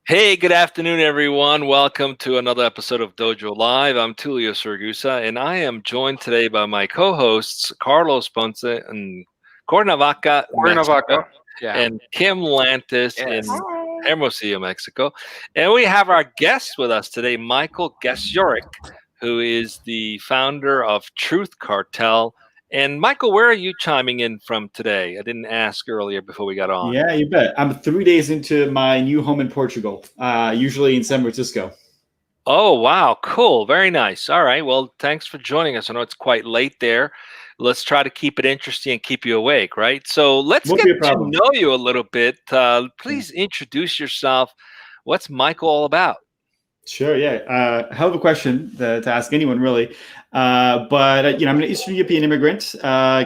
Hey, good afternoon, everyone. Welcome to another episode of Dojo Live. I'm Tulio Surgusa, and I am joined today by my co-hosts Carlos Ponce in Cuernavaca, Mexico, Cuernavaca. Yeah. and Kim Lantis Yes. in Hi. Hermosillo, Mexico. And we have our guest with us today, Michael Gasiorek, who is the founder of Truth Cartel. And Michael, where are you chiming in from today? I didn't ask earlier before we got on. Yeah, you bet. I'm 3 days into my new home in Portugal, usually in San Francisco. Oh, wow. Cool. Very nice. All right. Well, thanks for joining us. I know it's quite late there. Let's try to keep it interesting and keep you awake, right? So let's Won't get be a to problem. know you a little bit. Please introduce yourself. What's Michael all about? Sure, yeah. Hell of a question to ask anyone, really. But I'm an Eastern European immigrant.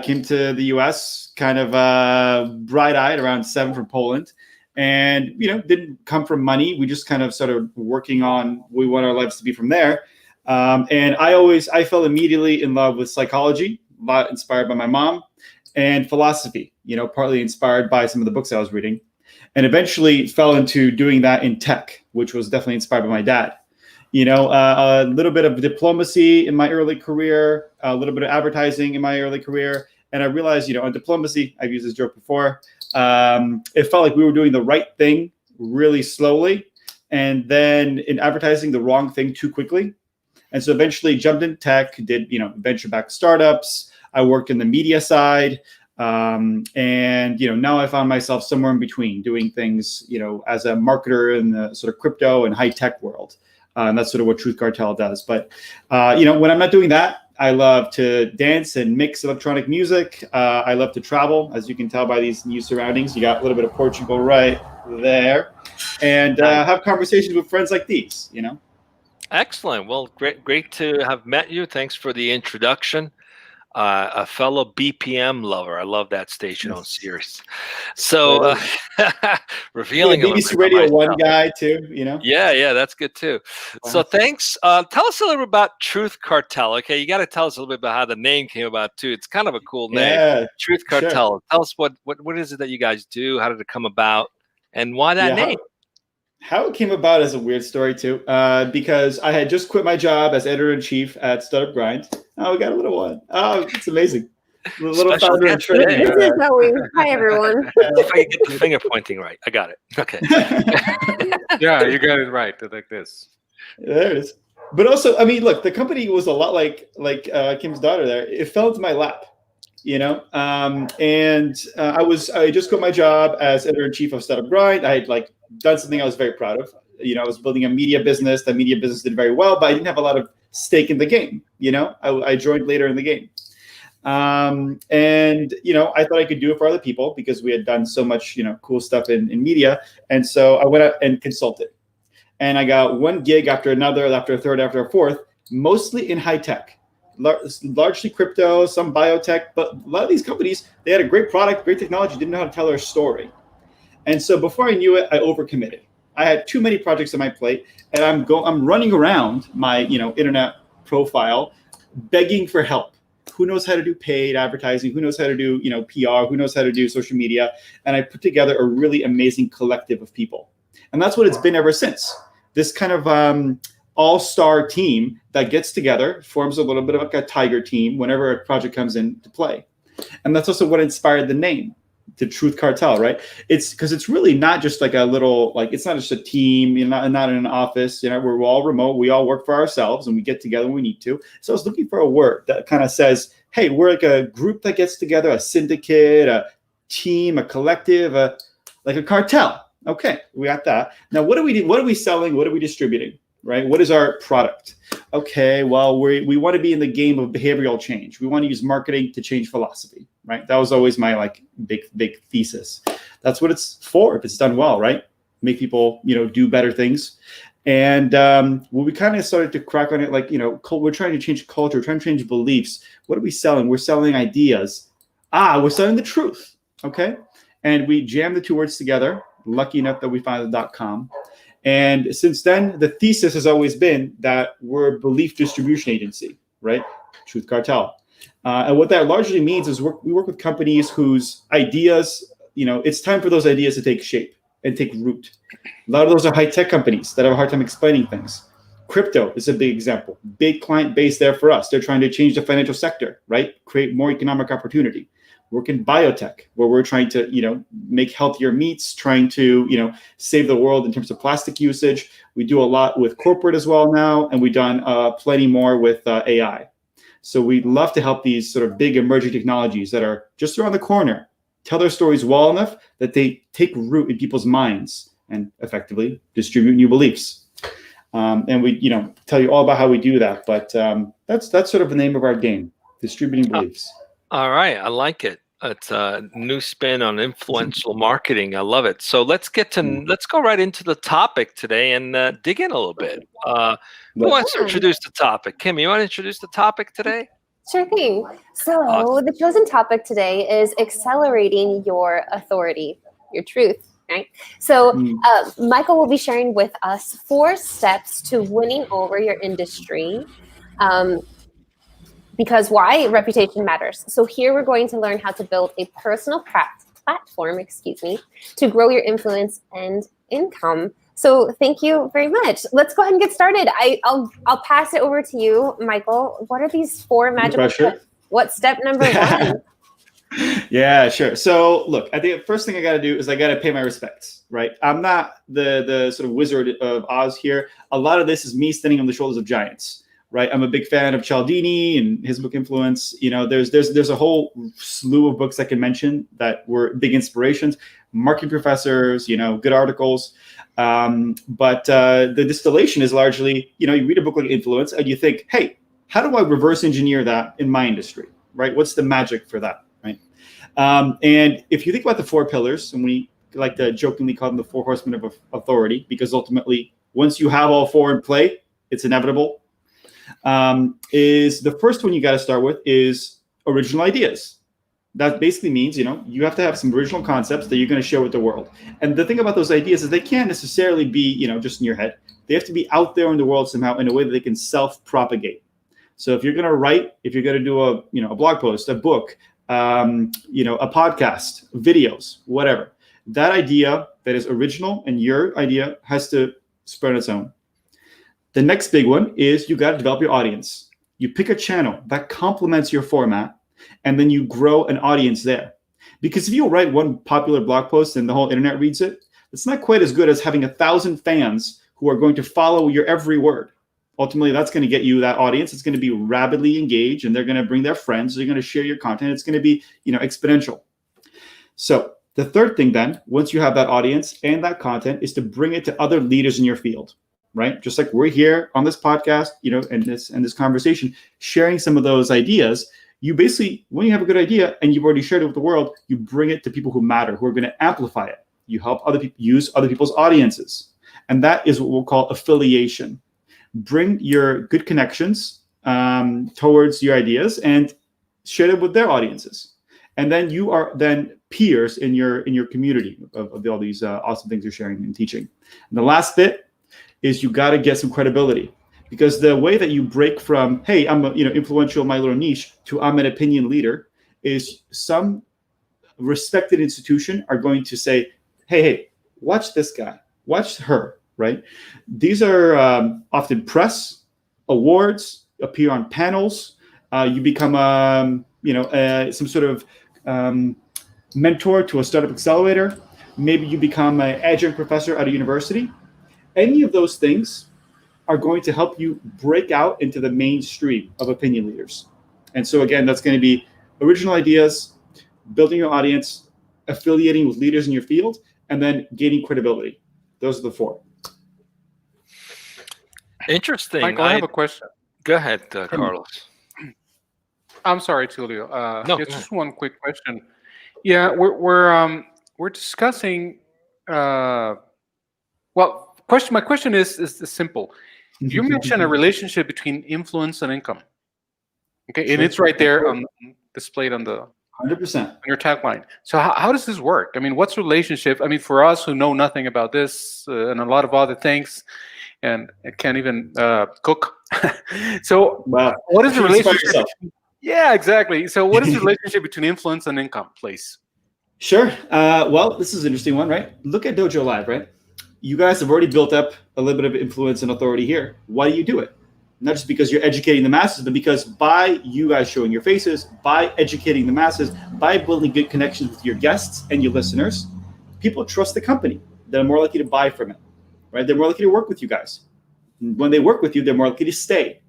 Came to the U.S. kind of bright-eyed, around 7 from Poland, and didn't come from money. We just kind of started working on what we want our lives to be from there. And I fell immediately in love with psychology, a lot inspired by my mom, and philosophy. Partly inspired by some of the books I was reading. And eventually fell into doing that in tech, which was definitely inspired by my dad. A little bit of diplomacy in my early career, a little bit of advertising in my early career. And I realized, on diplomacy, I've used this joke before, it felt like we were doing the right thing really slowly. And then in advertising, the wrong thing too quickly. And so eventually jumped in tech, did, venture-backed startups. I worked in the media side. And now I found myself somewhere in between doing things, as a marketer in the sort of crypto and high tech world. And that's sort of what Truth Cartel does. But, when I'm not doing that, I love to dance and mix electronic music. I love to travel, as you can tell by these new surroundings. You got a little bit of Portugal right there, and have conversations with friends like these, Excellent. Well, great to have met you. Thanks for the introduction. A fellow BPM lover. I love that station on Sirius. So revealing a little BBC bit Radio about 1 myself. guy too, Yeah, that's good too. So Wow. thanks. Tell us a little bit about Truth Cartel. Okay, you got to tell us a little bit about how the name came about too. It's kind of a cool name, Yeah, Truth sure. Cartel. Tell us what is it that you guys do? How did it come about, and why that Yeah, name? how it came about is a weird story too, because I had just quit my job as editor-in-chief at Startup Grind. Oh, we got a little one. Oh, it's amazing. The little Special founder and guest today. trainer. This is Zoe. Hi, everyone. If I can get the finger pointing right, I got it. Okay. Yeah, you got it right. Like this. There it is. But also, I mean, look, the company was a lot like Kim's daughter there. It fell into my lap, and I just quit my job as editor-in-chief of Startup Grind. I had done something I was very proud of. I was building a media business. That media business did very well, but I didn't have a lot of stake in the game. I joined later in the game. And I thought I could do it for other people because we had done so much, cool stuff in media. And so I went out and consulted. And I got one gig after another, after a third, after a fourth, mostly in high tech, largely crypto, some biotech. But a lot of these companies, they had a great product, great technology, didn't know how to tell their story. And so before I knew it, I overcommitted. I had too many projects on my plate, and I'm running around my internet profile, begging for help. Who knows how to do paid advertising? Who knows how to do PR? Who knows how to do social media? And I put together a really amazing collective of people, and that's what it's been ever since. This kind of all-star team that gets together, forms a little bit of like a tiger team whenever a project comes into play, and that's also what inspired the name. The Truth Cartel, right? It's because it's really not just like a little, it's not just a team, not in an office, we're all remote. We all work for ourselves and we get together when we need to. So I was looking for a word that kind of says, hey, we're like a group that gets together, a syndicate, a team, a collective, like a cartel. Okay, we got that. Now, what are we selling? What are we distributing, right? What is our product? Okay, well, we want to be in the game of behavioral change. We want to use marketing to change philosophy, right? That was always my big thesis. That's what it's for if it's done well, right? Make people, do better things. And when we kind of started to crack on it, we're trying to change culture, we're trying to change beliefs. What are we selling? We're selling ideas. We're selling the truth, okay? And we jammed the two words together. Lucky enough that we found the .com. And since then, the thesis has always been that we're a belief distribution agency, right? Truth Cartel. And what that largely means is we work with companies whose ideas, it's time for those ideas to take shape. and take root. A lot of those are high-tech companies that have a hard time explaining things. Crypto is a big example. Big client base there for us. They're trying to change the financial sector, right? Create more economic opportunity. Work in biotech, where we're trying to, make healthier meats, trying to, save the world in terms of plastic usage. We do a lot with corporate as well now, and we've done plenty more with AI. So we love to help these sort of big emerging technologies that are just around the corner tell their stories well enough that they take root in people's minds and effectively distribute new beliefs. And we, tell you all about how we do that. But that's sort of the name of our game, distributing beliefs. All right, I like it. It's a new spin on influential marketing. I love it. So let's go right into the topic today and dig in a little bit. Who wants to introduce the topic? Kim, you want to introduce the topic today? Sure thing. So Awesome. the chosen topic today is accelerating your authority, your truth, right? So Michael will be sharing with us 4 steps to winning over your industry. Because why? Reputation matters. So here we're going to learn how to build a personal platform, to grow your influence and income. So thank you very much. Let's go ahead and get started. I'll pass it over to you, Michael. What are these 4 magical steps? What's step number 1? Yeah, sure. So look, I think the first thing I got to do is I got to pay my respects, right? I'm not the sort of Wizard of Oz here. A lot of this is me standing on the shoulders of giants, right? I'm a big fan of Cialdini and his book Influence. There's a whole slew of books I can mention that were big inspirations. Marketing professors, good articles. But the distillation is largely, you read a book like Influence and you think, hey, how do I reverse engineer that in my industry, right? What's the magic for that, right? And if you think about the 4 pillars, and we like to jokingly call them the 4 horsemen of authority, because ultimately, once you have all 4 in play, it's inevitable. Is the first one you got to start with is original ideas. That basically means, you have to have some original concepts that you're going to share with the world. And the thing about those ideas is they can't necessarily be, just in your head. They have to be out there in the world somehow in a way that they can self-propagate. So if you're going to write, if you're going to do a blog post, a book, a podcast, videos, whatever, that idea that is original and your idea has to spread on its own. The next big one is you got to develop your audience. You pick a channel that complements your format, and then you grow an audience there. Because if you write one popular blog post and the whole internet reads it, it's not quite as good as having 1,000 fans who are going to follow your every word. Ultimately, that's going to get you that audience. It's going to be rabidly engaged, and they're going to bring their friends. They're going to share your content. It's going to be, exponential. So the third thing then, once you have that audience and that content, is to bring it to other leaders in your field, right? Just like we're here on this podcast, and this conversation, sharing some of those ideas. You basically, when you have a good idea and you've already shared it with the world, you bring it to people who matter, who are going to amplify it. You help other people use other people's audiences. And that is what we'll call affiliation. Bring your good connections towards your ideas and share them with their audiences. And then you are then peers in your community of all these awesome things you're sharing and teaching. And the last bit is you got to get some credibility. Because the way that you break from, hey, I'm influential in my little niche, to I'm an opinion leader, is some respected institution are going to say, hey, watch this guy, watch her, right? These are often press, awards, appear on panels. You become, some sort of mentor to a startup accelerator. Maybe you become an adjunct professor at a university. Any of those things are going to help you break out into the mainstream of opinion leaders. And so again, that's going to be original ideas, building your audience, affiliating with leaders in your field, and then gaining credibility. Those are the 4. Interesting. Michael, I have a question. Go ahead, Carlos. I'm sorry, Tulio. No, just one quick question. Yeah, we're discussing. My question is simple. You mentioned a relationship between influence and income. Okay, and it's right there displayed on the 100% on your tagline. So how does this work? I mean, what's the relationship? I mean, for us who know nothing about this and a lot of other things, and can't even cook. So what is the relationship? Yeah, exactly. So what is the relationship between influence and income, please? Sure. Well, this is an interesting one, right? Look at Dojo Live, right? You guys have already built up a little bit of influence and authority here. Why do you do it? Not just because you're educating the masses, but because by you guys showing your faces, by educating the masses, by building good connections with your guests and your listeners, people trust the company. They're more likely to buy from it, right? They're more likely to work with you guys. When they work with you, they're more likely to stay.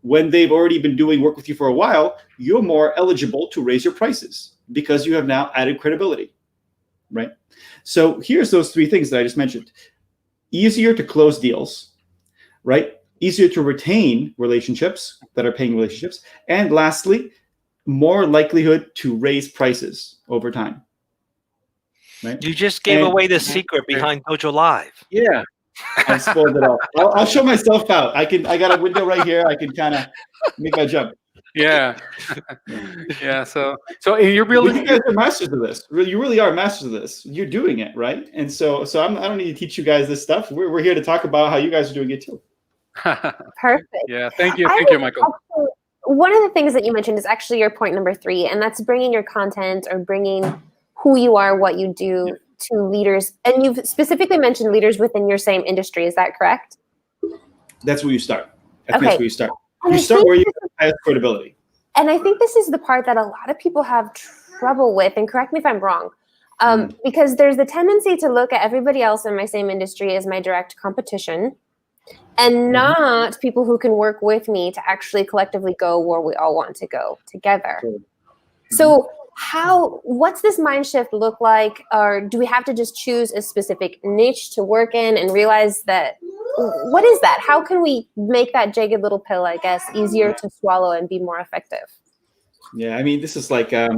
When they've already been doing work with you for a while, you're more eligible to raise your prices because you have now added credibility, right? So here's those three things that I just mentioned. Easier to close deals, right? Easier to retain relationships that are paying relationships. And lastly, more likelihood to raise prices over time. Right? You just gave away the secret behind Dojo Live. Yeah. I spoiled it all. I'll show myself out. I got a window right here. I can kind of make my jump. Yeah. Yeah. So you're building. You guys are masters of this. You really are masters of this. You're doing it, right? And so I don't need to teach you guys this stuff. We're here to talk about how you guys are doing it too. Perfect. Yeah. Thank you, Michael. Also, one of the things that you mentioned is actually your point number 3, and that's bringing your content or bringing who you are, what you do to leaders. And you've specifically mentioned leaders within your same industry. Is that correct? That's where you start. That's where you start. And you start where you have highest credibility. And I think this is the part that a lot of people have trouble with, and correct me if I'm wrong, because there's the tendency to look at everybody else in my same industry as my direct competition and not people who can work with me to actually collectively go where we all want to go together. So what's this mind shift look like? Or do we have to just choose a specific niche to work in and realize that, what is that? How can we make that jagged little pill, I guess, easier to swallow and be more effective? Yeah, I mean, this is like, I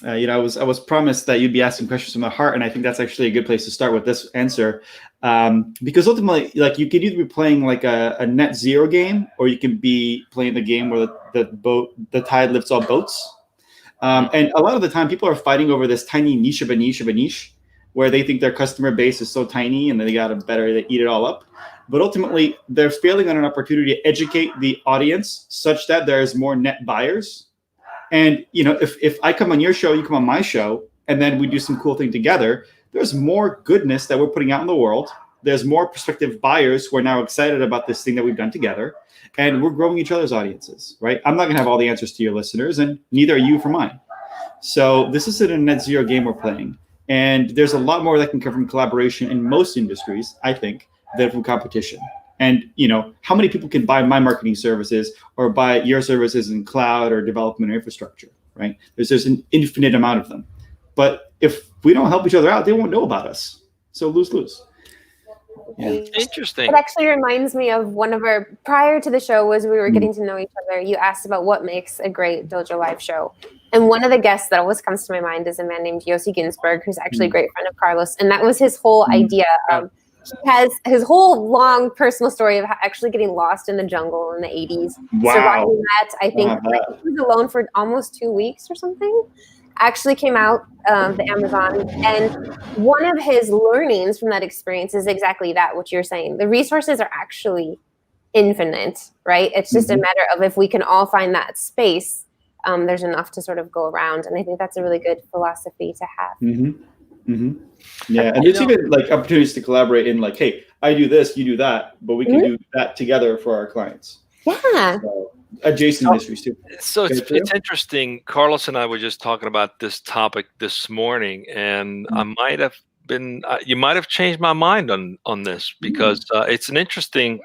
was promised that you'd be asking questions from my heart, and I think that's actually a good place to start with this answer, because ultimately, like, you could either be playing like a net zero game, or you can be playing the game where the tide lifts all boats. And a lot of the time, people are fighting over this tiny niche of a niche, where they think their customer base is so tiny and they eat it all up. But ultimately, they're failing on an opportunity to educate the audience such that there's more net buyers. And if I come on your show, you come on my show, and then we do some cool thing together, there's more goodness that we're putting out in the world. There's more prospective buyers who are now excited about this thing that we've done together. And we're growing each other's audiences, right? I'm not going to have all the answers to your listeners, and neither are you for mine. So this isn't a net zero game we're playing. And there's a lot more that can come from collaboration in most industries, I think, than from competition. And, how many people can buy my marketing services or buy your services in cloud or development or infrastructure, right? There's an infinite amount of them. But if we don't help each other out, they won't know about us. So lose-lose. Yeah. Interesting. It actually reminds me of one of our, prior to the show, as we were getting to know each other, you asked about what makes a great Dojo Live show. And one of the guests that always comes to my mind is a man named Yossi Ginsberg, who's actually a great friend of Carlos. And that was his whole idea. He has his whole long personal story of actually getting lost in the jungle in the 80s. Wow. Surviving that, I think he was alone for almost 2 weeks or something. Actually came out of the Amazon. And one of his learnings from that experience is exactly that, what you're saying. The resources are actually infinite, right? It's just a matter of if we can all find that space, there's enough to sort of go around. And I think that's a really good philosophy to have. Yeah, and there's even like opportunities to collaborate in like, hey, I do this, you do that, but we can do that together for our clients. Yeah. So, adjacent industries too. So it's interesting. Carlos and I were just talking about this topic this morning, and I might have been, you might have changed my mind on this, because it's an interesting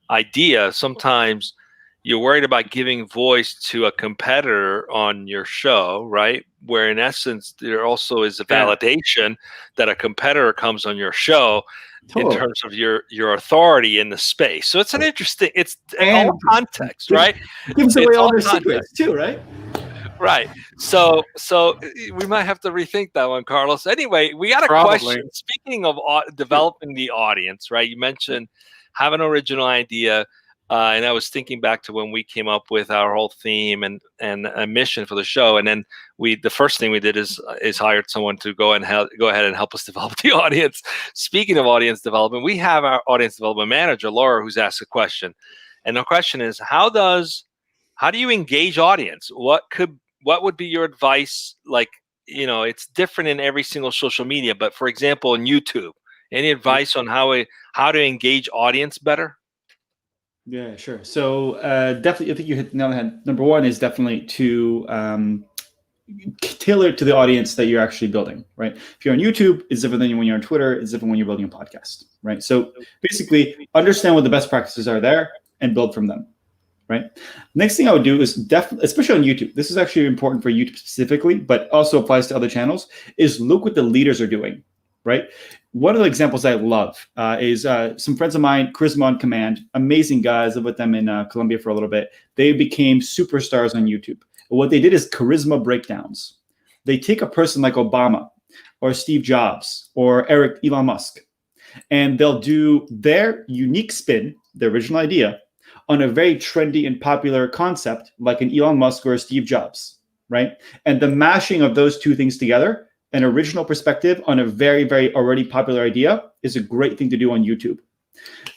idea. Sometimes you're worried about giving voice to a competitor on your show, right? Where in essence, there also is a validation that a competitor comes on your show in terms of your authority in the space. So it's an interesting, it's all context, right? It gives away all their secrets too, right? Right. So we might have to rethink that one, Carlos. Anyway, we got a question. Speaking of developing the audience, right? You mentioned have an original idea. And I was thinking back to when we came up with our whole theme and a mission for the show, and then the first thing we did is hired someone to go ahead and help us develop the audience. Speaking of audience development, we have our audience development manager, Laura, who's asked a question, and the question is, how do you engage audience? What would be your advice, like it's different in every single social media. But for example, on YouTube, any advice on how to engage audience better? Yeah, sure. So definitely, I think you hit the nail on the head. Number one is definitely to tailor it to the audience that you're actually building, right? If you're on YouTube, it's different than when you're on Twitter. It's different when you're building a podcast, right? So basically, understand what the best practices are there and build from them, right? Next thing I would do is definitely, especially on YouTube, this is actually important for YouTube specifically, but also applies to other channels, is look what the leaders are doing, right? One of the examples I love is some friends of mine, Charisma on Command, amazing guys. Lived with them in Colombia for a little bit. They became superstars on YouTube. What they did is charisma breakdowns. They take a person like Obama or Steve Jobs or Elon Musk, and they'll do their unique spin, the original idea, on a very trendy and popular concept like an Elon Musk or a Steve Jobs, right? And the mashing of those two things together, an original perspective on a very, very already popular idea, is a great thing to do on YouTube.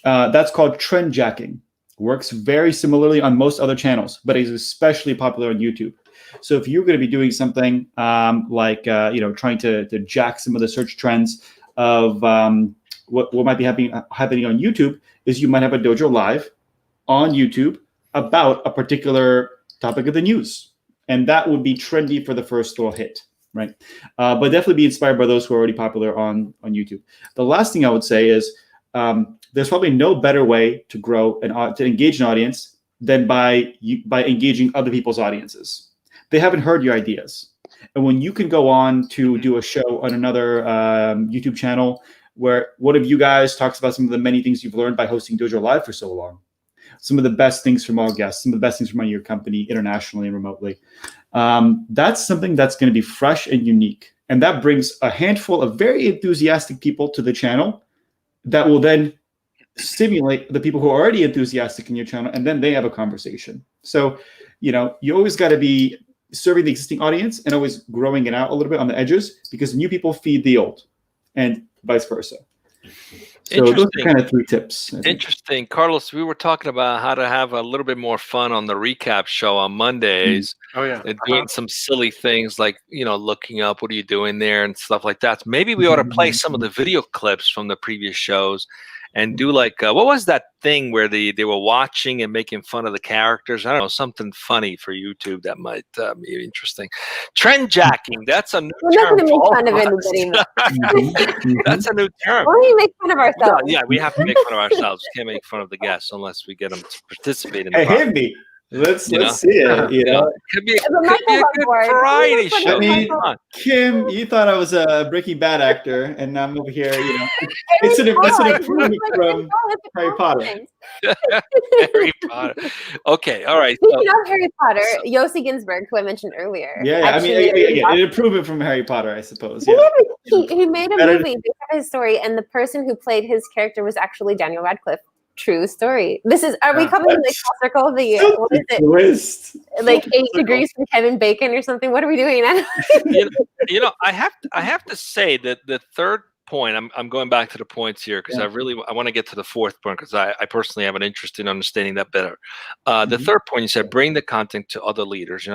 That's called trend jacking. Works very similarly on most other channels, but is especially popular on YouTube. So if you're going to be doing something like trying to jack some of the search trends of what might be happening on YouTube, is you might have a dojo live on YouTube about a particular topic of the news, and that would be trendy for the first little hit. Right, but definitely be inspired by those who are already popular on YouTube. The last thing I would say is there's probably no better way to grow and to engage an audience than by engaging other people's audiences. They haven't heard your ideas, and when you can go on to do a show on another YouTube channel where one of you guys talks about some of the many things you've learned by hosting Dojo Live for so long, some of the best things from all guests, some of the best things from your company internationally and remotely. That's something that's going to be fresh and unique. And that brings a handful of very enthusiastic people to the channel that will then stimulate the people who are already enthusiastic in your channel, and then they have a conversation. So, you always got to be serving the existing audience and always growing it out a little bit on the edges, because new people feed the old and vice versa. So those are kind of 3 tips. Interesting. Carlos, we were talking about how to have a little bit more fun on the recap show on Mondays. Oh, yeah. And doing some silly things like, looking up, what are you doing there and stuff like that. So maybe we ought to play some of the video clips from the previous shows and do like, what was that thing where they were watching and making fun of the characters? I don't know, something funny for YouTube that might be interesting. Trend jacking, that's a new term. We're not going to make fun of anybody. That's a new term. Why don't we make fun of ourselves? Yeah, we have to make fun of ourselves. We can't make fun of the guests unless we get them to participate in the process. Hit me. Let's see it. Could be a good variety show. I mean, Kim, you thought I was a Breaking Bad actor, and I'm over here. It's an improvement from Harry Potter. Harry Potter. Okay, all right. Speaking of Harry Potter, Yossi Ginsburg, who I mentioned earlier. Yeah. I mean, an improvement from Harry Potter, I suppose. Yeah. He made a movie based on his story, and the person who played his character was actually Daniel Radcliffe. True story. This is. Are we coming to the circle of the? What is it? Twist. Like 8 degrees from Kevin Bacon or something. What are we doing now? I have to say that the third point. I'm going back to the points here because I want to get to the fourth point because I personally have an interest in understanding that better. The third point, you said bring the content to other leaders.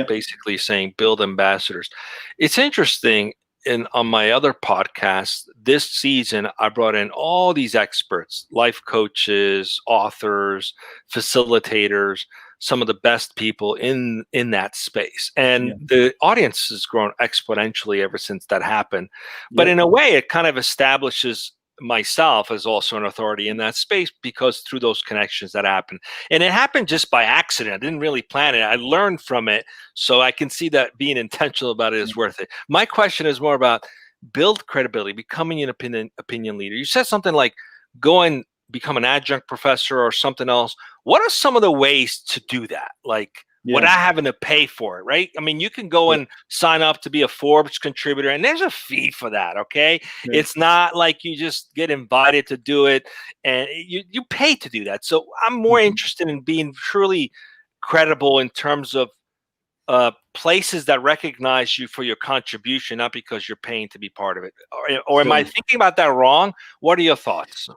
Basically saying build ambassadors. It's interesting. On my other podcast this season, I brought in all these experts, life coaches, authors, facilitators, some of the best people in that space. And the audience has grown exponentially ever since that happened. But in a way, it kind of establishes myself as also an authority in that space because through those connections that happened. And it happened just by accident. I didn't really plan it. I learned from it. So I can see that being intentional about it is worth it. My question is more about build credibility, becoming an opinion leader. You said something like go and become an adjunct professor or something else. What are some of the ways to do that? Like without having to pay for it, right? I mean, you can go and sign up to be a Forbes contributor, and there's a fee for that, okay? Yeah. It's not like you just get invited to do it, and you pay to do that. So I'm more interested in being truly credible in terms of places that recognize you for your contribution, not because you're paying to be part of it. Or am I thinking about that wrong? What are your thoughts?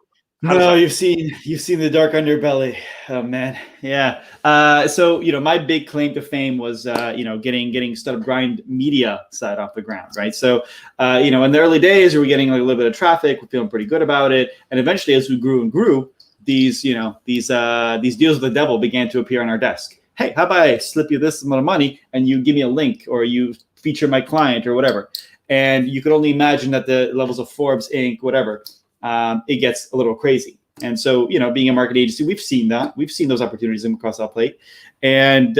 No, you've seen the dark underbelly. Oh man, yeah. So my big claim to fame was getting Startup Grind media side off the ground, right? So in the early days, we were getting like a little bit of traffic, we're feeling pretty good about it, and eventually, as we grew and grew, these deals with the devil began to appear on our desk. Hey, how about I slip you this amount of money and you give me a link, or you feature my client, or whatever? And you could only imagine that the levels of Forbes, Inc., whatever. It gets a little crazy. And so, being a marketing agency, we've seen that. We've seen those opportunities across our plate. And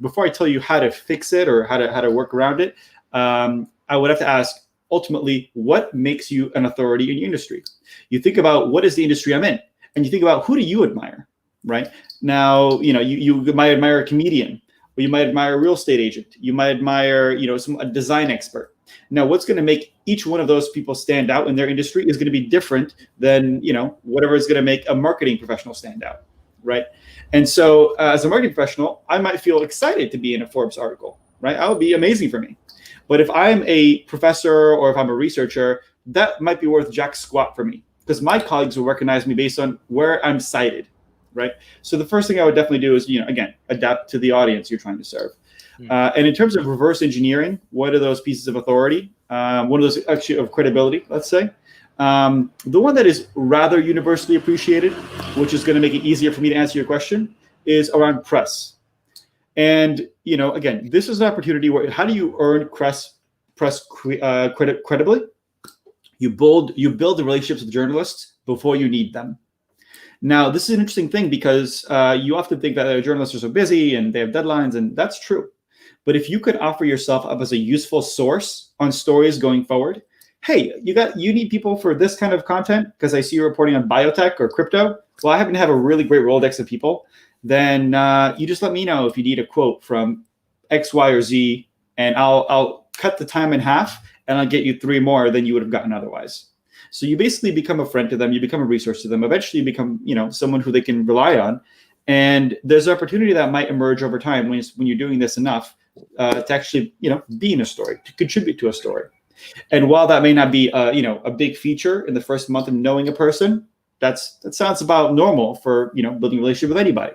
before I tell you how to fix it or how to work around it, I would have to ask, ultimately, what makes you an authority in your industry? You think about, what is the industry I'm in? And you think about, who do you admire, right? Now, you might admire a comedian, or you might admire a real estate agent. You might admire, a design expert. Now, what's going to make each one of those people stand out in their industry is going to be different than, whatever is going to make a marketing professional stand out, right? And so as a marketing professional, I might feel excited to be in a Forbes article, right? That would be amazing for me. But if I'm a professor or if I'm a researcher, that might be worth jack squat for me, because my colleagues will recognize me based on where I'm cited, right? So the first thing I would definitely do is, again, adapt to the audience you're trying to serve. And in terms of reverse engineering, what are those pieces of authority? One of those actually of credibility, let's say. The one that is rather universally appreciated, which is going to make it easier for me to answer your question, is around press. And, again, this is an opportunity where, how do you earn press credibly? You build the relationships with journalists before you need them. Now, this is an interesting thing, because you often think that journalists are so busy and they have deadlines, and that's true. But if you could offer yourself up as a useful source on stories going forward, hey, you need people for this kind of content because I see you're reporting on biotech or crypto. Well, I happen to have a really great Rolodex of people. Then you just let me know if you need a quote from X, Y, or Z, and I'll cut the time in half, and I'll get you 3 more than you would have gotten otherwise. So you basically become a friend to them. You become a resource to them. Eventually, you become someone who they can rely on. And there's an opportunity that might emerge over time when you're doing this enough to actually be in a story, to contribute to a story. And while that may not be a big feature in the first month of knowing a person, that sounds about normal for building a relationship with anybody.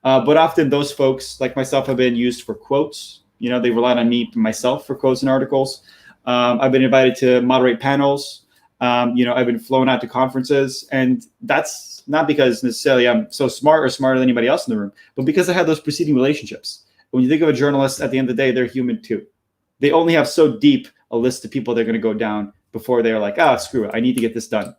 But often those folks, like myself, have been used for quotes. They relied on me myself for quotes and articles. I've been invited to moderate panels. I've been flown out to conferences, and that's not because necessarily I'm so smart or smarter than anybody else in the room, but because I had those preceding relationships. When you think of a journalist, at the end of the day, they're human too. They only have so deep a list of people they're going to go down before they're like, screw it, I need to get this done.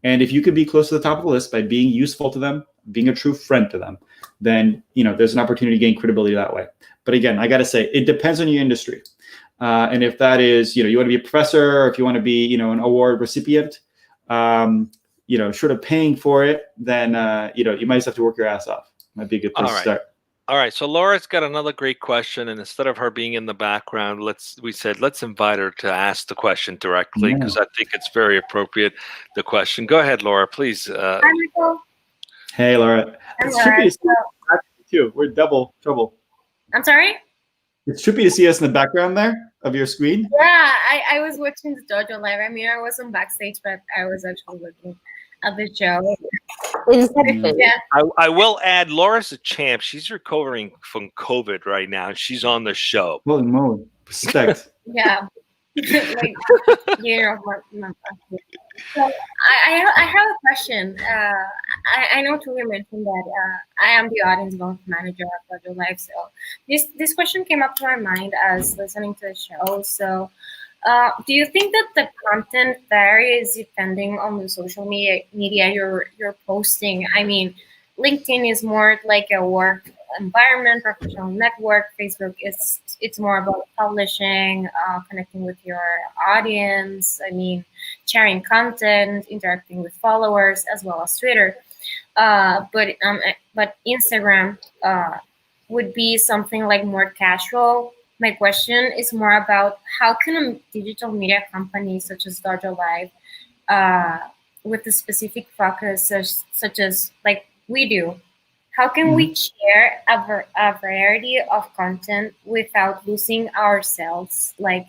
And if you can be close to the top of the list by being useful to them, being a true friend to them, then there's an opportunity to gain credibility that way. But again, I got to say, it depends on your industry. And if that is, you want to be a professor, or if you want to be, an award recipient, short of paying for it, then, you might just have to work your ass off. Might be a good place to start. All right. So Laura's got another great question. And instead of her being in the background, let's invite her to ask the question directly, because I think it's very appropriate, the question. Go ahead, Laura, please. Hi, Michael. Hey, Laura. It's trippy to see us too. We're double trouble. I'm sorry? It's trippy to see us in the background there of your screen. Yeah, I was watching the Dojo live. I mean, I wasn't backstage, but I was actually looking at the show. Yeah. I will add, Laura's a champ. She's recovering from COVID right now. She's on the show. Holy moly. Respect. Yeah. So I have a question. I know Tulia mentioned that I am the audience development manager at Dojo Live. So this question came up to my mind as listening to the show. So do you think that the content varies depending on the social media you're posting? I mean, LinkedIn is more like a work environment, professional network. Facebook it's more about publishing, connecting with your audience. I mean, sharing content, interacting with followers, as well as Twitter. But Instagram would be something like more casual. My question is more about how can a digital media company such as Dojo Live, with a specific focus such as like we do, how can we share a variety of content without losing ourselves, like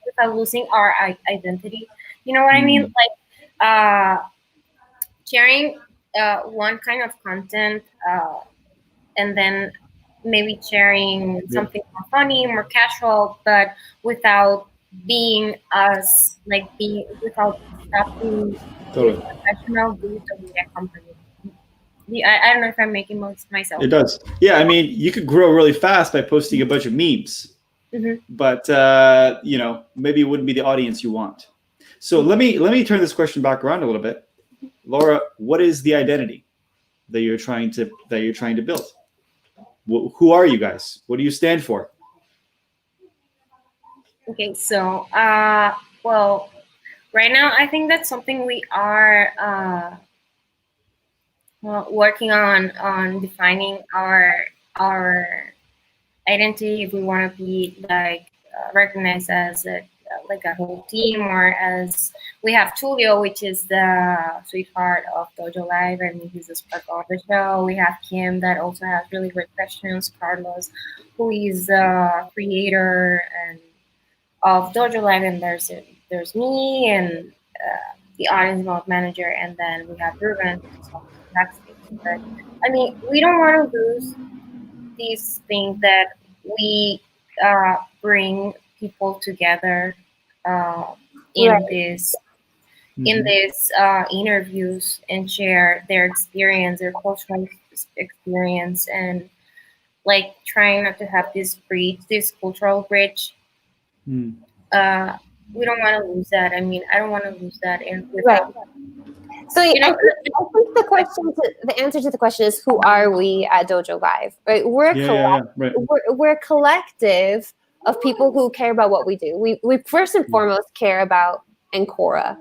without losing our identity? You know what I mean? Like sharing one kind of content, and then maybe sharing something more funny, more casual, but without being us, like being without stopping Totally. professional digital media company. I don't know if I'm making most myself. It does. Yeah, I mean, you could grow really fast by posting a bunch of memes, but maybe it wouldn't be the audience you want. So let me turn this question back around a little bit. Laura, what is the identity that you're trying to build? Who are you guys? What do you stand for? Okay, so well, right now I think that's something we are working on defining our identity. If we want to be like recognized as like a whole team, or as we have Tulio, which is the sweetheart of Dojo Live, and he's the sparkle of the show. We have Kim, that also has really great questions. Carlos, who is the creator and of Dojo Live, and there's me and the audience development manager, and then we have Ruben, who's on the backstage. But I mean, we don't want to lose these things that we bring people together in Right. this interviews, and share their experience, their cultural experience, and like trying not to have this cultural bridge. We don't want to lose that. I mean, I don't want to lose that. And without, So I think the answer to the question is, who are we at Dojo Live? Right? We're a collective of people who care about what we do. We first and foremost care about Ancora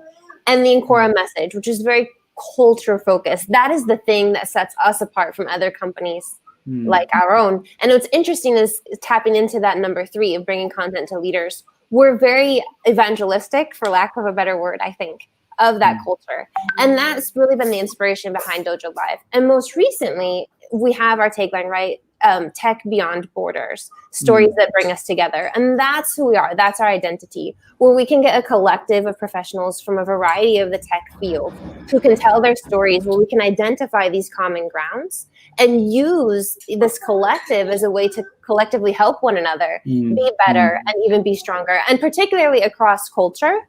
and the Ancora message, which is very culture focused. That is the thing that sets us apart from other companies like our own. And what's interesting is tapping into that number 3 of bringing content to leaders. We're very evangelistic, for lack of a better word, I think, of that culture. And that's really been the inspiration behind Dojo Live. And most recently, we have our tagline, right? Tech beyond borders, stories that bring us together. And that's who we are. That's our identity, where we can get a collective of professionals from a variety of the tech field who can tell their stories, where we can identify these common grounds and use this collective as a way to collectively help one another be better and even be stronger. And particularly across culture,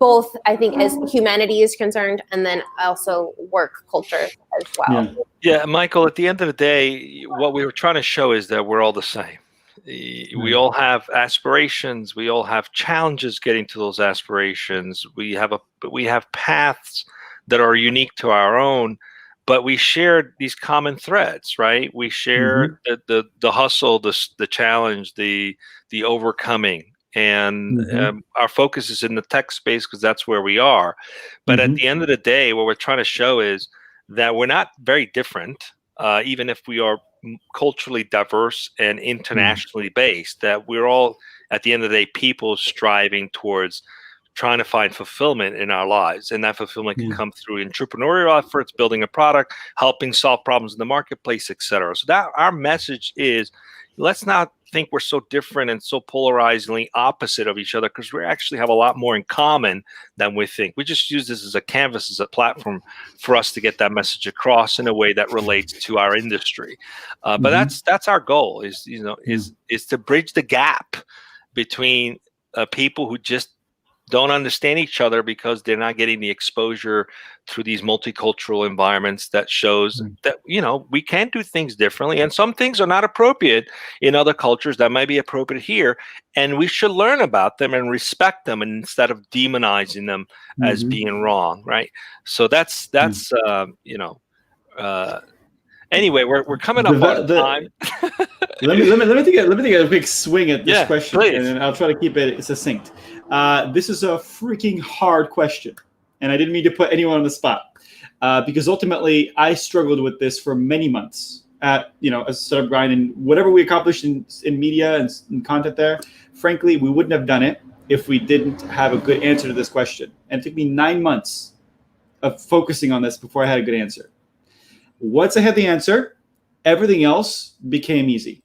both, I think, as humanity is concerned, and then also work culture as well. Yeah, Michael, at the end of the day, what we were trying to show is that we're all the same. We all have aspirations. We all have challenges getting to those aspirations. We have paths that are unique to our own, but we share these common threads, right? We share the hustle, the challenge, the overcoming. And our focus is in the tech space because that's where we are. But at the end of the day, what we're trying to show is that we're not very different, even if we are culturally diverse and internationally based, that we're all, at the end of the day, people striving towards trying to find fulfillment in our lives. And that fulfillment can come through entrepreneurial efforts, building a product, helping solve problems in the marketplace, et cetera. So that our message is, let's not think we're so different and so polarizingly opposite of each other, because we actually have a lot more in common than we think. We just use this as a canvas, as a platform for us to get that message across in a way that relates to our industry. But that's our goal, is to bridge the gap between people who just don't understand each other because they're not getting the exposure through these multicultural environments that shows that, we can do things differently, and some things are not appropriate in other cultures that might be appropriate here. And we should learn about them and respect them, instead of demonizing them as being wrong. Right. So that's anyway, we're coming up on time. Let me take a big swing at this question, please. and then I'll try to keep it succinct. This is a freaking hard question, and I didn't mean to put anyone on the spot, because ultimately I struggled with this for many months. As a startup grind, and whatever we accomplished in media and content there, frankly, we wouldn't have done it if we didn't have a good answer to this question. And it took me 9 months of focusing on this before I had a good answer. Once I had the answer, everything else became easy.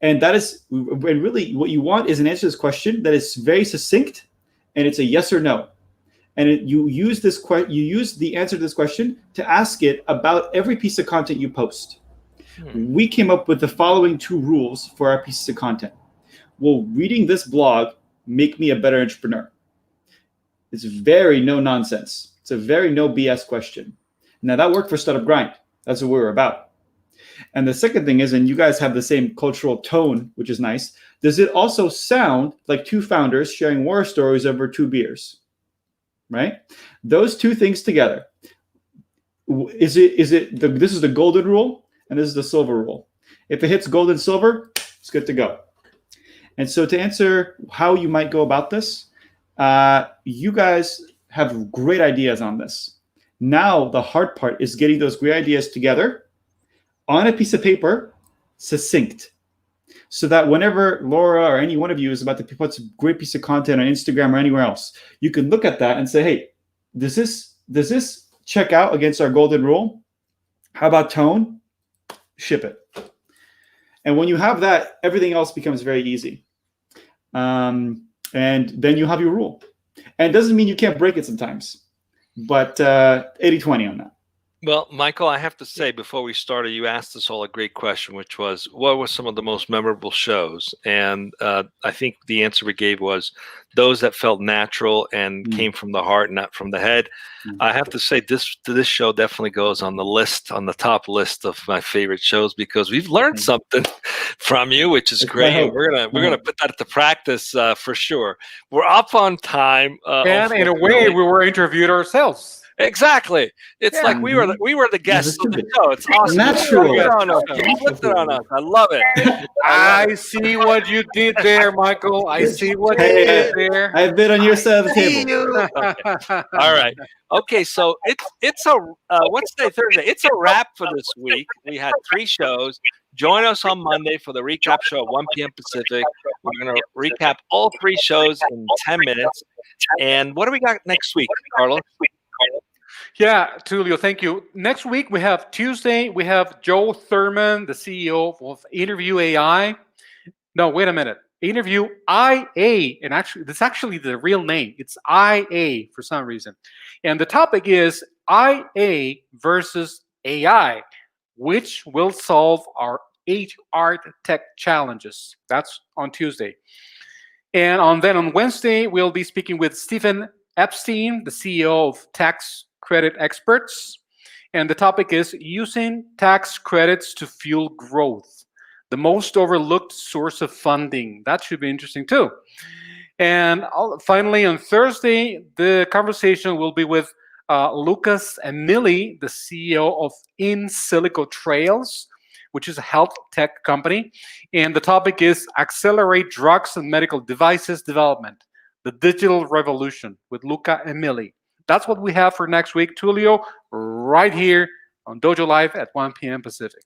And that is, and really what you want is an answer to this question that is very succinct, and it's a yes or no. and you use the answer to this question to ask it about every piece of content you post. We came up with the following 2 rules for our pieces of content. Will reading this blog make me a better entrepreneur? It's very no nonsense. It's a very no BS question. Now that worked for Startup Grind. That's what we were about. And the second thing is, and you guys have the same cultural tone, which is nice. Does it also sound like 2 founders sharing war stories over 2 beers? Right? Those 2 things together. This is the golden rule, and this is the silver rule. If it hits gold and silver, it's good to go. And so to answer how you might go about this, you guys have great ideas on this. Now the hard part is getting those great ideas together on a piece of paper, succinct, so that whenever Laura or any one of you is about to put a great piece of content on Instagram or anywhere else, you can look at that and say, hey, does this check out against our golden rule? How about tone? Ship it. And when you have that, everything else becomes very easy. And then you have your rule. And it doesn't mean you can't break it sometimes, but 80-20 on that. Well, Michael, I have to say, before we started, you asked us all a great question, which was, what were some of the most memorable shows? And I think the answer we gave was those that felt natural and came from the heart, not from the head. I have to say, this show definitely goes on the top list of my favorite shows, because we've learned something from you, which is great. And we're gonna put that to practice for sure. We're up on time, and in a way, we were interviewed ourselves. Exactly. It's like we were the guests of the show. It's awesome. Natural. You flipped it on us. I love it. I see what you did there, Michael. I see what you did there. I've been on your side of the table. Okay. All right. Okay, so it's a what's today? Thursday. It's a wrap for this week. We had 3 shows. Join us on Monday for the recap show at 1 p.m. Pacific. We're going to recap all 3 shows in 10 minutes. And what do we got next week, Carlos? Yeah, Tulio, thank you. Next week, we have Tuesday, we have Joe Thurman, the CEO of Interview AI. No, wait a minute. Interview IA, and actually, that's actually the real name. It's IA for some reason. And the topic is IA versus AI, which will solve our HR tech challenges. That's on Tuesday. And then on Wednesday, we'll be speaking with Stephen Epstein, the CEO of Tax Credit Experts. And the topic is using tax credits to fuel growth, the most overlooked source of funding. That should be interesting too. And finally, on Thursday, the conversation will be with Lucas Emili, the CEO of In Silico Trails, which is a health tech company. And the topic is Accelerate Drugs and Medical Devices Development, the Digital Revolution, with Luca Emili. That's what we have for next week, Tulio, right here on Dojo Live at 1 p.m. Pacific.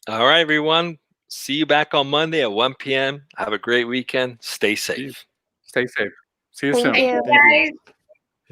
All right, everyone. See you back on Monday at 1 p.m. Have a great weekend. Stay safe. Stay safe. See you Thank soon. you. Thank you. Guys.